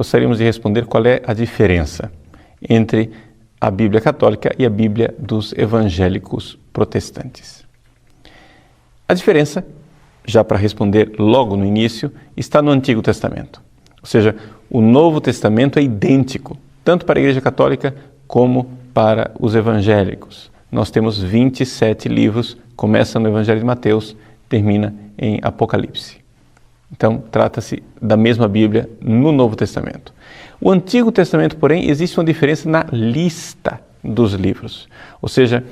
gostaríamos de responder qual é a diferença entre a Bíblia católica e a Bíblia dos evangélicos protestantes. A diferença, já para responder logo no início, está no Antigo Testamento. Ou seja, o Novo Testamento é idêntico, tanto para a Igreja Católica como para os evangélicos. Nós temos 27 livros, começa no Evangelho de Mateus, termina em Apocalipse. Então, trata-se da mesma Bíblia no Novo Testamento. O Antigo Testamento, porém, existe uma diferença na lista dos livros. Ou seja,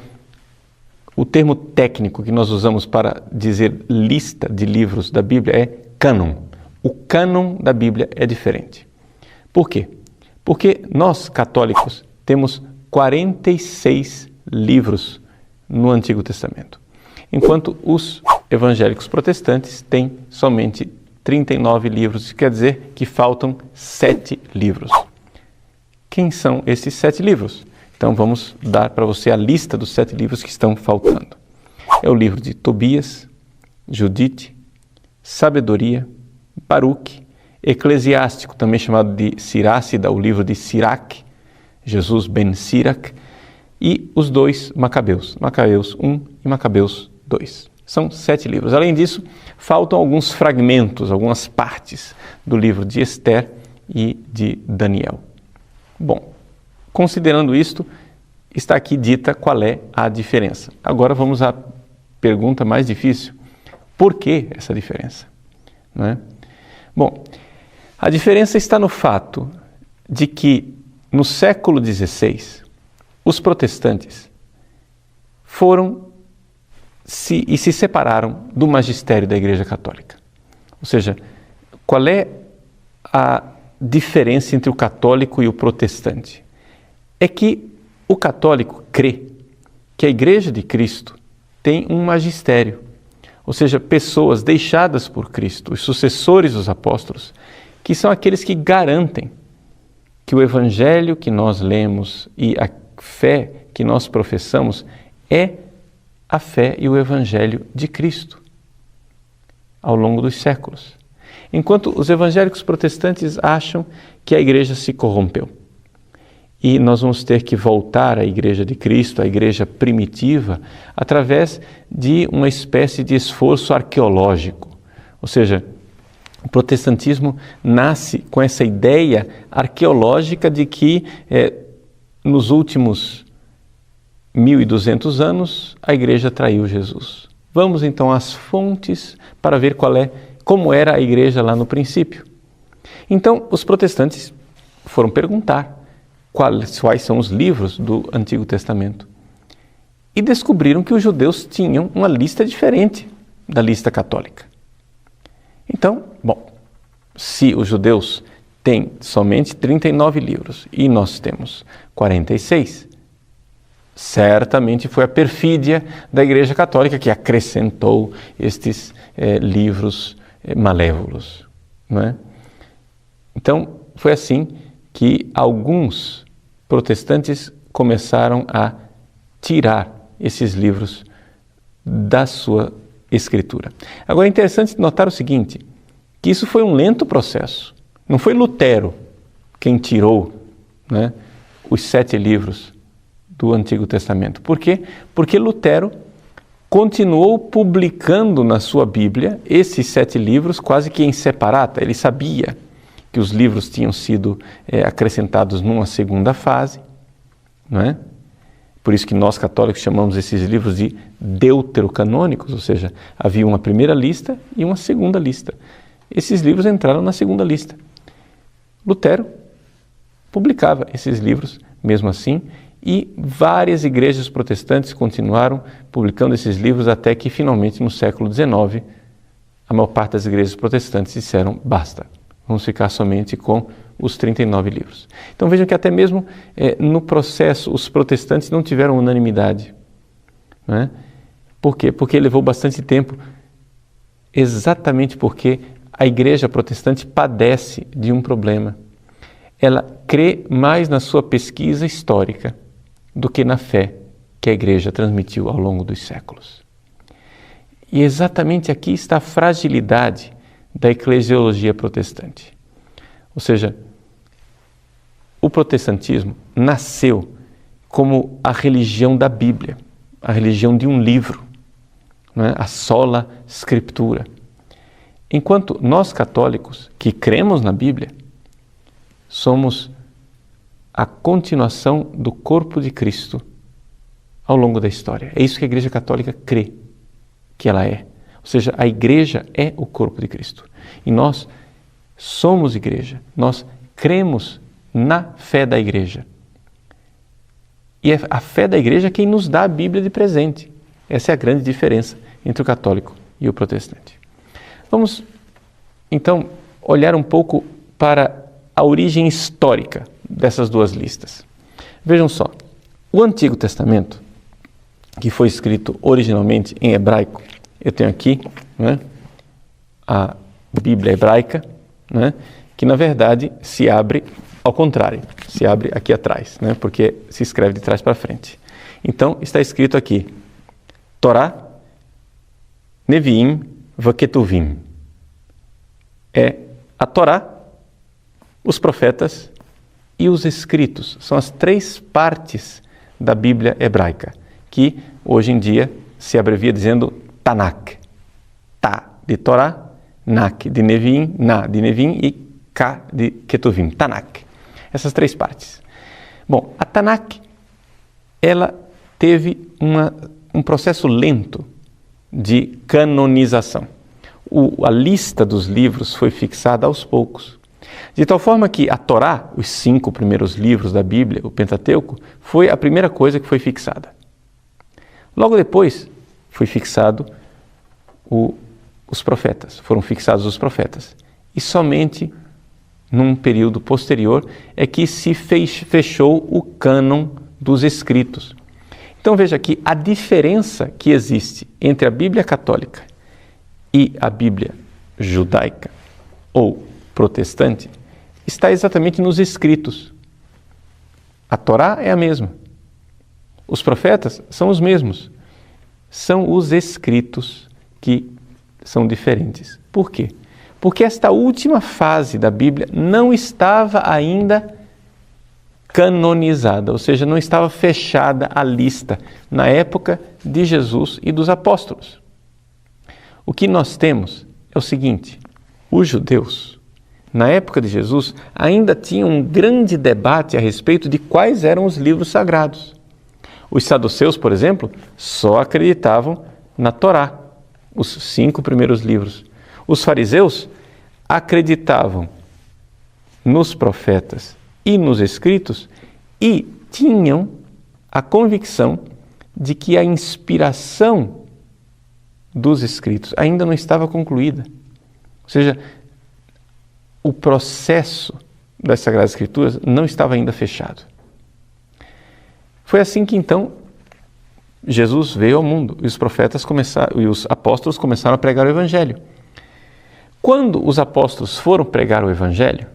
o termo técnico que nós usamos para dizer lista de livros da Bíblia é cânon. O cânon da Bíblia é diferente. Por quê? Porque nós, católicos, temos 46 livros no Antigo Testamento, enquanto os evangélicos protestantes têm somente 39 livros, isso quer dizer que faltam 7 livros. Quem são esses 7 livros? Então vamos dar para você a lista dos 7 livros que estão faltando. É o livro de Tobias, Judite, Sabedoria, Baruque, Eclesiástico, também chamado de Sirácida, o livro de Sirac, Jesus ben Sirac, e os 2 Macabeus, Macabeus 1 e Macabeus 2. São 7 livros. Além disso, faltam alguns fragmentos, algumas partes do livro de Esther e de Daniel. Bom, considerando isto, está aqui dita qual é a diferença. Agora vamos à pergunta mais difícil. Por que essa diferença? Não é? Bom, a diferença está no fato de que no século XVI, os protestantes se separaram do magistério da Igreja Católica. Ou seja, qual é a diferença entre o católico e o protestante? É que o católico crê que a Igreja de Cristo tem um magistério, ou seja, pessoas deixadas por Cristo, os sucessores dos apóstolos, que são aqueles que garantem que o Evangelho que nós lemos e a fé que nós professamos é a fé e o Evangelho de Cristo ao longo dos séculos. Enquanto os evangélicos protestantes acham que a igreja se corrompeu e nós vamos ter que voltar à Igreja de Cristo, à igreja primitiva, através de uma espécie de esforço arqueológico. Ou seja, o protestantismo nasce com essa ideia arqueológica de que nos últimos 1200 anos a igreja traiu Jesus. Vamos então às fontes para ver como era a igreja lá no princípio. Então os protestantes foram perguntar quais são os livros do Antigo Testamento e descobriram que os judeus tinham uma lista diferente da lista católica. Então, bom, se os judeus têm somente 39 livros e nós temos 46, certamente foi a perfídia da Igreja Católica que acrescentou estes livros malévolos, não é? Então, foi assim que alguns protestantes começaram a tirar esses livros da sua escritura. Agora é interessante notar o seguinte, que isso foi um lento processo. Não foi Lutero quem tirou, né, os 7 livros do Antigo Testamento. Por quê? Porque Lutero continuou publicando na sua Bíblia esses 7 livros quase que em separata. Ele sabia que os livros tinham sido acrescentados numa segunda fase, não é? Por isso que nós católicos chamamos esses livros de deuterocanônicos, ou seja, havia uma primeira lista e uma segunda lista. Esses livros entraram na segunda lista. Lutero publicava esses livros mesmo assim e várias igrejas protestantes continuaram publicando esses livros até que finalmente no século XIX a maior parte das igrejas protestantes disseram basta, vamos ficar somente com os 39 livros. Então vejam que até mesmo no processo os protestantes não tiveram unanimidade. Não é? Por quê? Porque levou bastante tempo, exatamente porque a igreja protestante padece de um problema. Ela crê mais na sua pesquisa histórica do que na fé que a igreja transmitiu ao longo dos séculos. E exatamente aqui está a fragilidade da eclesiologia protestante. Ou seja, o protestantismo nasceu como a religião da Bíblia, a religião de um livro, né? A sola scriptura. Enquanto nós católicos, que cremos na Bíblia, somos a continuação do corpo de Cristo ao longo da história. É isso que a Igreja Católica crê que ela é. Ou seja, a Igreja é o corpo de Cristo. E nós somos Igreja, nós cremos na fé da Igreja. E é a fé da Igreja quem nos dá a Bíblia de presente. Essa é a grande diferença entre o católico e o protestante. Vamos, então, olhar um pouco para a origem histórica dessas duas listas. Vejam só, o Antigo Testamento, que foi escrito originalmente em hebraico, eu tenho aqui, né, a Bíblia hebraica, né, que na verdade se abre ao contrário, se abre aqui atrás, né, porque se escreve de trás para frente. Então está escrito aqui, Torá, Neviim, Vaketuvim. É a Torá, os profetas e os escritos. São as três partes da Bíblia hebraica, que hoje em dia se abrevia dizendo Tanakh. Ta de Torá, Nak de Neviim, Na de Neviim e Ka de Ketuvim. Tanakh. Essas três partes. Bom, a Tanakh, ela teve um processo lento de canonização. A lista dos livros foi fixada aos poucos. De tal forma que a Torá, os 5 primeiros livros da Bíblia, o Pentateuco, foi a primeira coisa que foi fixada. Logo depois, foi fixado os profetas, foram fixados os profetas. E somente num período posterior é que se fechou o cânon dos escritos. Então veja aqui a diferença que existe entre a Bíblia católica e a Bíblia judaica ou protestante está exatamente nos escritos. A Torá é a mesma. Os profetas são os mesmos. São os escritos que são diferentes. Por quê? Porque esta última fase da Bíblia não estava ainda canonizada, ou seja, não estava fechada a lista na época de Jesus e dos apóstolos. O que nós temos é o seguinte: os judeus, na época de Jesus, ainda tinham um grande debate a respeito de quais eram os livros sagrados. Os saduceus, por exemplo, só acreditavam na Torá, os 5 primeiros livros. Os fariseus acreditavam nos profetas e nos escritos e tinham a convicção de que a inspiração dos escritos ainda não estava concluída. Ou seja, o processo das Sagradas Escrituras não estava ainda fechado. Foi assim que então Jesus veio ao mundo e os profetas e os apóstolos começaram a pregar o Evangelho. Quando os apóstolos foram pregar o Evangelho,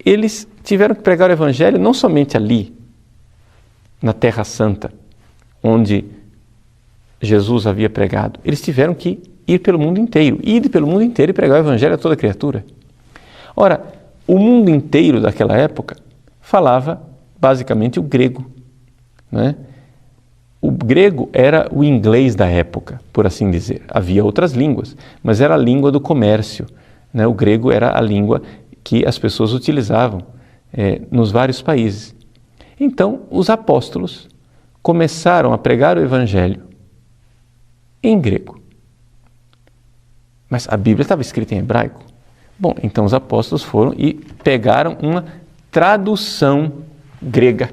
eles tiveram que pregar o Evangelho não somente ali, na Terra Santa, onde Jesus havia pregado. Eles tiveram que ir pelo mundo inteiro, ir pelo mundo inteiro e pregar o Evangelho a toda criatura. Ora, o mundo inteiro daquela época falava basicamente o grego, né? O grego era o inglês da época, por assim dizer. Havia outras línguas, mas era a língua do comércio, né? O grego era a língua que as pessoas utilizavam nos vários países. Então, os apóstolos começaram a pregar o Evangelho em grego. Mas a Bíblia estava escrita em hebraico. Bom, então os apóstolos foram e pegaram uma tradução grega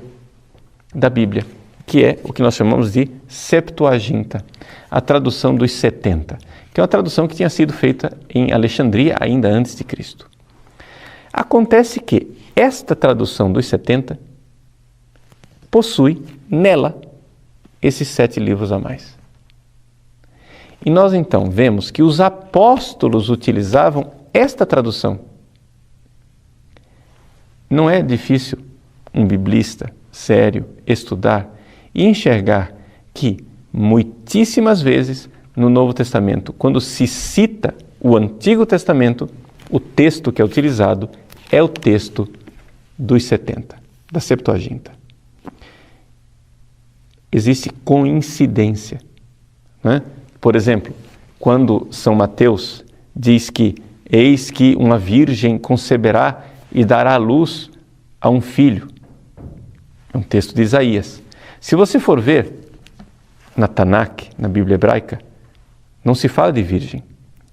da Bíblia, que é o que nós chamamos de Septuaginta, a tradução dos 70, que é uma tradução que tinha sido feita em Alexandria ainda antes de Cristo. Acontece que esta tradução dos 70 possui nela esses 7 livros a mais. E nós então vemos que os apóstolos utilizavam esta tradução. Não é difícil um biblista sério estudar e enxergar que muitíssimas vezes no Novo Testamento, quando se cita o Antigo Testamento, o texto que é utilizado é o texto dos 70, da Septuaginta. Existe coincidência, né? Por exemplo, quando São Mateus diz que eis que uma virgem conceberá e dará à luz a um filho. É um texto de Isaías. Se você for ver na Tanakh, na Bíblia hebraica, não se fala de virgem.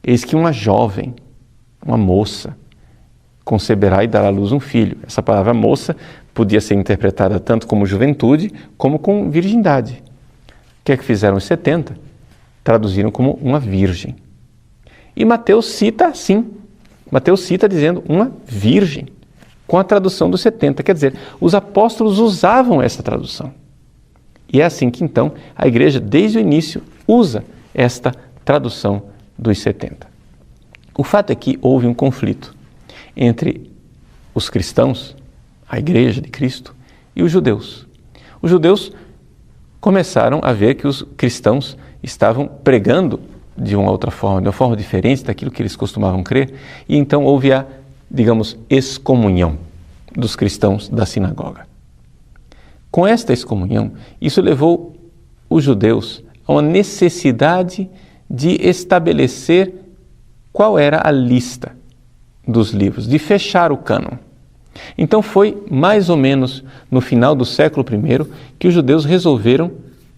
Eis que uma jovem, uma moça, conceberá e dará à luz um filho. Essa palavra moça podia ser interpretada tanto como juventude, como com virgindade. O que é que fizeram os 70? Traduziram como uma virgem. E Mateus cita assim. Mateus cita dizendo uma virgem, com a tradução dos 70. Quer dizer, os apóstolos usavam essa tradução. E é assim que então a igreja, desde o início, usa esta tradução dos 70. O fato é que houve um conflito entre os cristãos, a igreja de Cristo, e os judeus. Os judeus começaram a ver que os cristãos estavam pregando de uma outra forma, de uma forma diferente daquilo que eles costumavam crer, e então houve a, digamos, excomunhão dos cristãos da sinagoga. Com esta excomunhão, isso levou os judeus a uma necessidade de estabelecer qual era a lista dos livros, de fechar o cânon. Então foi mais ou menos no final do século I que os judeus resolveram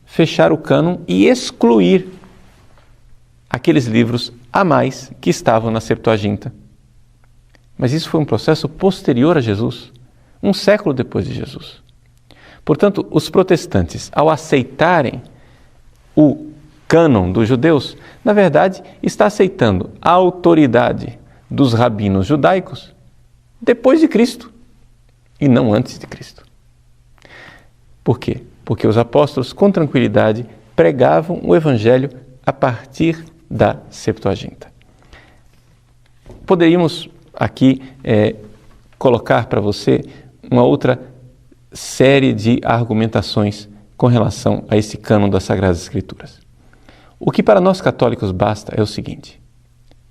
fechar o cânon e excluir aqueles livros a mais que estavam na Septuaginta. Mas isso foi um processo posterior a Jesus, um século depois de Jesus. Portanto, os protestantes, ao aceitarem o cânon dos judeus, na verdade, está aceitando a autoridade dos rabinos judaicos depois de Cristo e não antes de Cristo. Por quê? Porque os apóstolos, com tranquilidade, pregavam o evangelho a partir da Septuaginta. Poderíamos aqui colocar para você uma outra série de argumentações com relação a esse cânon das Sagradas Escrituras. O que para nós católicos basta é o seguinte: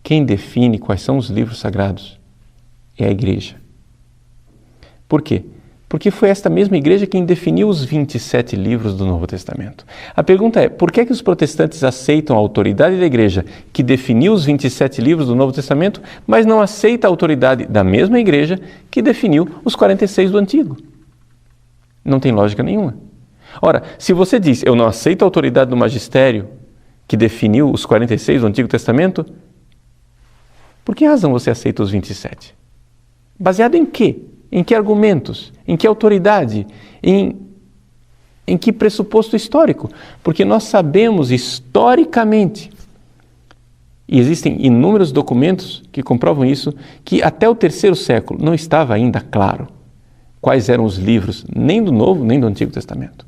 quem define quais são os livros sagrados é a Igreja. Por quê? Porque foi esta mesma Igreja quem definiu os 27 livros do Novo Testamento. A pergunta é, por que os protestantes aceitam a autoridade da Igreja que definiu os 27 livros do Novo Testamento, mas não aceita a autoridade da mesma Igreja que definiu os 46 do Antigo? Não tem lógica nenhuma. Ora, se você diz, eu não aceito a autoridade do magistério que definiu os 46 do Antigo Testamento, por que razão você aceita os 27? Baseado em quê? Em que argumentos? Em que autoridade? Em que pressuposto histórico? Porque nós sabemos historicamente, e existem inúmeros documentos que comprovam isso, que até o terceiro século não estava ainda claro quais eram os livros, nem do Novo, nem do Antigo Testamento.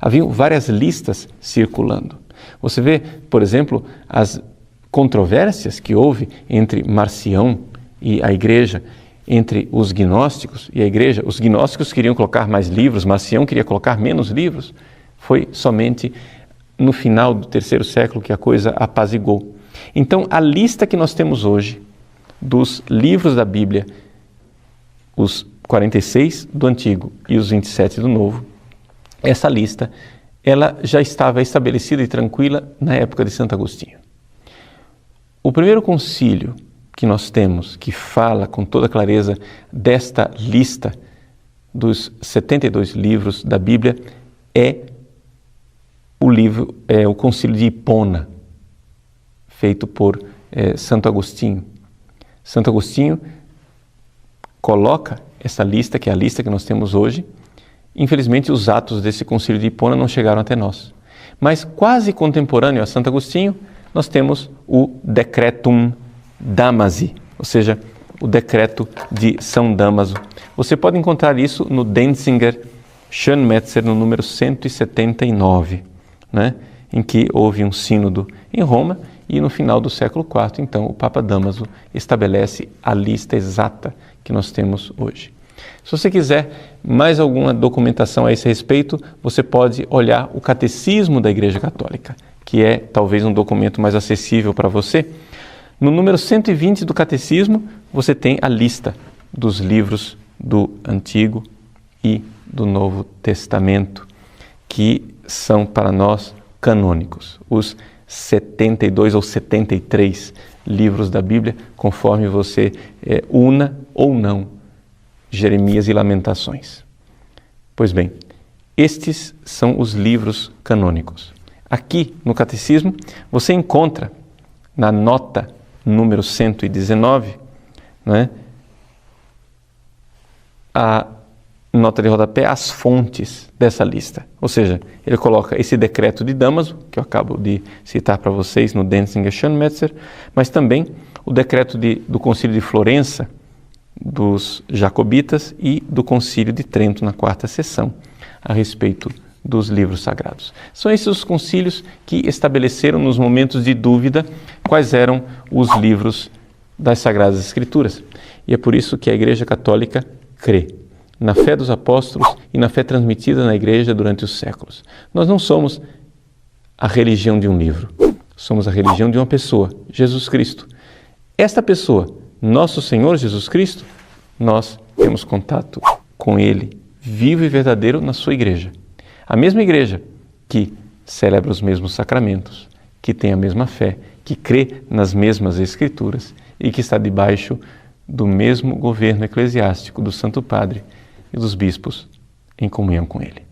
Haviam várias listas circulando. Você vê, por exemplo, as controvérsias que houve entre Marcião e a Igreja, entre os gnósticos e a Igreja. Os gnósticos queriam colocar mais livros, Marcião queria colocar menos livros. Foi somente no final do terceiro século que a coisa apaziguou. Então, a lista que nós temos hoje dos livros da Bíblia, os 46 do Antigo e os 27 do Novo, essa lista, ela já estava estabelecida e tranquila na época de Santo Agostinho. O primeiro concílio que nós temos, que fala com toda clareza desta lista dos 72 livros da Bíblia, é o concílio de Hipona, feito por Santo Agostinho. Santo Agostinho coloca essa lista, que é a lista que nós temos hoje. Infelizmente, os atos desse concílio de Hipona não chegaram até nós. Mas quase contemporâneo a Santo Agostinho, nós temos o Decretum Damasi, ou seja, o decreto de São Dámaso. Você pode encontrar isso no Denzinger Schönmetzer, no número 179, né? Em que houve um sínodo em Roma e no final do século IV, então, o Papa Dámaso estabelece a lista exata que nós temos hoje. Se você quiser mais alguma documentação a esse respeito, você pode olhar o Catecismo da Igreja Católica, que é talvez um documento mais acessível para você. No número 120 do Catecismo, você tem a lista dos livros do Antigo e do Novo Testamento, que são para nós canônicos. Os 72 ou 73 livros da Bíblia, conforme você una ou não Jeremias e Lamentações. Pois bem, estes são os livros canônicos. Aqui no Catecismo você encontra na nota número 119, né, a nota de rodapé, as fontes dessa lista. Ou seja, ele coloca esse decreto de Damaso, que eu acabo de citar para vocês no Denzinger Schönmetzer, mas também o decreto do Concílio de Florença, dos Jacobitas, e do Concílio de Trento, na quarta sessão, a respeito dos livros sagrados. São esses os concílios que estabeleceram nos momentos de dúvida quais eram os livros das Sagradas Escrituras. E é por isso que a Igreja Católica crê na fé dos apóstolos e na fé transmitida na Igreja durante os séculos. Nós não somos a religião de um livro, somos a religião de uma pessoa, Jesus Cristo. Esta pessoa, nosso Senhor Jesus Cristo, nós temos contato com Ele, vivo e verdadeiro, na sua Igreja. A mesma Igreja que celebra os mesmos sacramentos, que tem a mesma fé, que crê nas mesmas Escrituras e que está debaixo do mesmo governo eclesiástico do Santo Padre e dos bispos em comunhão com Ele.